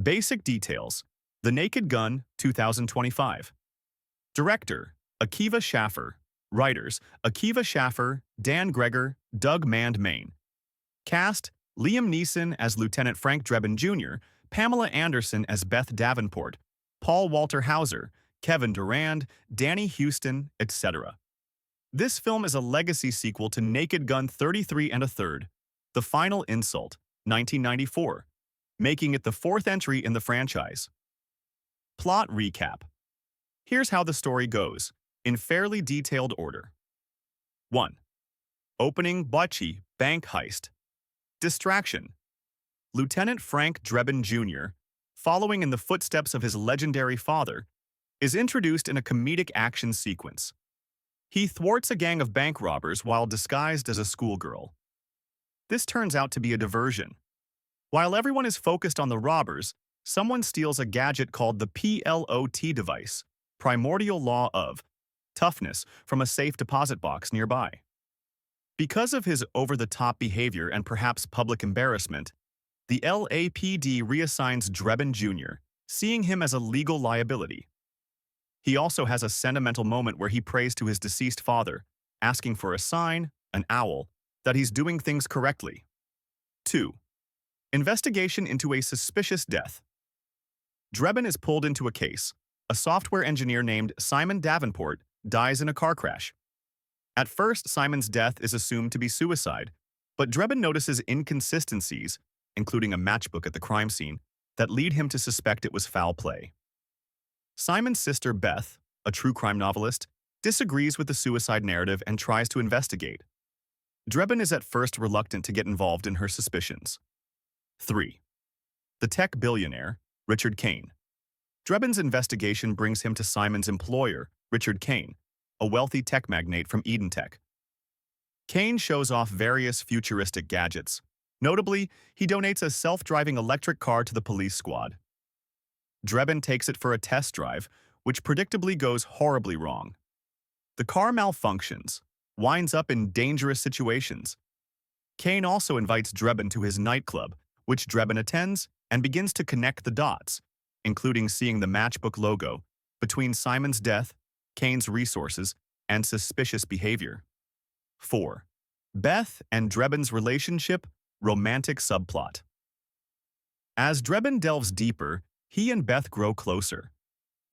Basic details. The Naked Gun, 2025. Director, Akiva Schaffer. Writers, Akiva Schaffer, Dan Greger, Doug Main. Cast, Liam Neeson as Lieutenant Frank Drebin Jr., Pamela Anderson as Beth Davenport, Paul Walter Hauser, Kevin Durand, Danny Houston, etc. This film is a legacy sequel to Naked Gun 33 and a Third, The Final Insult, 1994, making it the fourth entry in the franchise. Plot recap. Here's how the story goes, in fairly detailed order. 1. Opening botchy bank heist. Distraction. Lieutenant Frank Drebin Jr., following in the footsteps of his legendary father, is introduced in a comedic action sequence. He thwarts a gang of bank robbers while disguised as a schoolgirl. This turns out to be a diversion. While everyone is focused on the robbers, someone steals a gadget called the PLOT device, primordial law of toughness, from a safe deposit box nearby. Because of his over-the-top behavior and perhaps public embarrassment, the LAPD reassigns Drebin Jr., seeing him as a legal liability. He also has a sentimental moment where he prays to his deceased father, asking for a sign, an owl, that he's doing things correctly. 2. Investigation into a suspicious death. Drebin is pulled into a case. A software engineer named Simon Davenport dies in a car crash. At first, Simon's death is assumed to be suicide, but Drebin notices inconsistencies, including a matchbook at the crime scene, that lead him to suspect it was foul play. Simon's sister Beth, a true crime novelist, disagrees with the suicide narrative and tries to investigate. Drebin is at first reluctant to get involved in her suspicions. 3. The tech billionaire, Richard Kane. Drebin's investigation brings him to Simon's employer, Richard Kane, a wealthy tech magnate from Eden Tech. Kane shows off various futuristic gadgets. Notably, he donates a self-driving electric car to the police squad. Drebin takes it for a test drive, which predictably goes horribly wrong. The car malfunctions, winds up in dangerous situations. Kane also invites Drebin to his nightclub, which Drebin attends and begins to connect the dots, including seeing the matchbook logo, between Simon's death, Kane's resources, and suspicious behavior. 4. Beth and Drebin's relationship, romantic subplot. As Drebin delves deeper, he and Beth grow closer.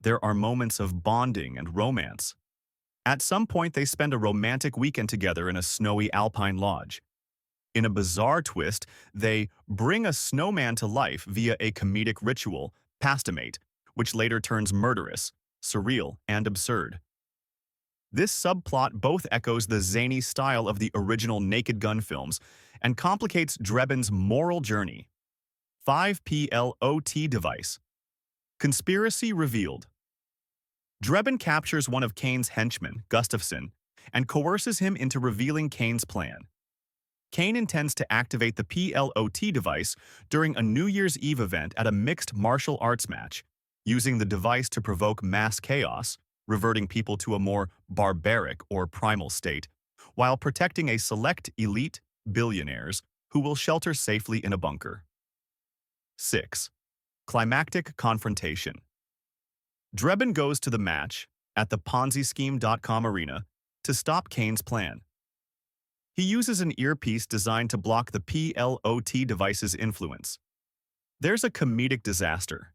There are moments of bonding and romance. At some point, they spend a romantic weekend together in a snowy alpine lodge. In a bizarre twist, they bring a snowman to life via a comedic ritual, pastamate, which later turns murderous, surreal, and absurd. This subplot both echoes the zany style of the original Naked Gun films and complicates Drebin's moral journey. 5 PLOT device. Conspiracy revealed. Drebin captures one of Kane's henchmen, Gustafson, and coerces him into revealing Kane's plan. Kane intends to activate the PLOT device during a New Year's Eve event at a mixed martial arts match, using the device to provoke mass chaos, reverting people to a more barbaric or primal state, while protecting a select elite, billionaires, who will shelter safely in a bunker. 6. Climactic Confrontation. Drebin goes to the match, at the PonziScheme.com arena, to stop Kane's plan. He uses an earpiece designed to block the PLOT device's influence. There's a comedic disaster.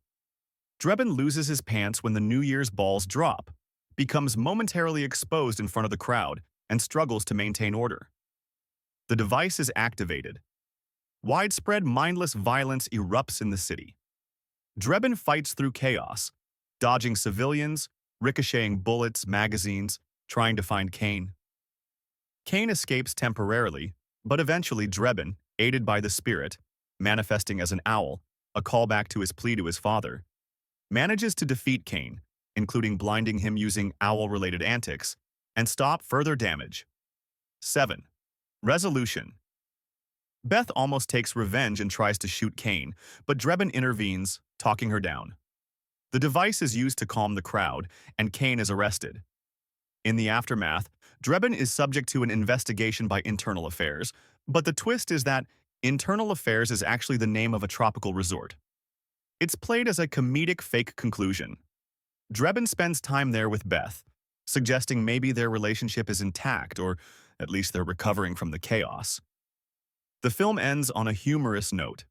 Drebin loses his pants when the New Year's balls drop, becomes momentarily exposed in front of the crowd, and struggles to maintain order. The device is activated. Widespread mindless violence erupts in the city. Drebin fights through chaos, dodging civilians, ricocheting bullets, magazines, trying to find Kane. Kane escapes temporarily, but eventually Drebin, aided by the spirit, manifesting as an owl, a callback to his plea to his father, manages to defeat Kane, including blinding him using owl-related antics, and stop further damage. 7. Resolution. Beth almost takes revenge and tries to shoot Kane, but Drebin intervenes, talking her down. The device is used to calm the crowd, and Kane is arrested. In the aftermath, Drebin is subject to an investigation by Internal Affairs, but the twist is that Internal Affairs is actually the name of a tropical resort. It's played as a comedic fake conclusion. Drebin spends time there with Beth, suggesting maybe their relationship is intact or at least they're recovering from the chaos. The film ends on a humorous note,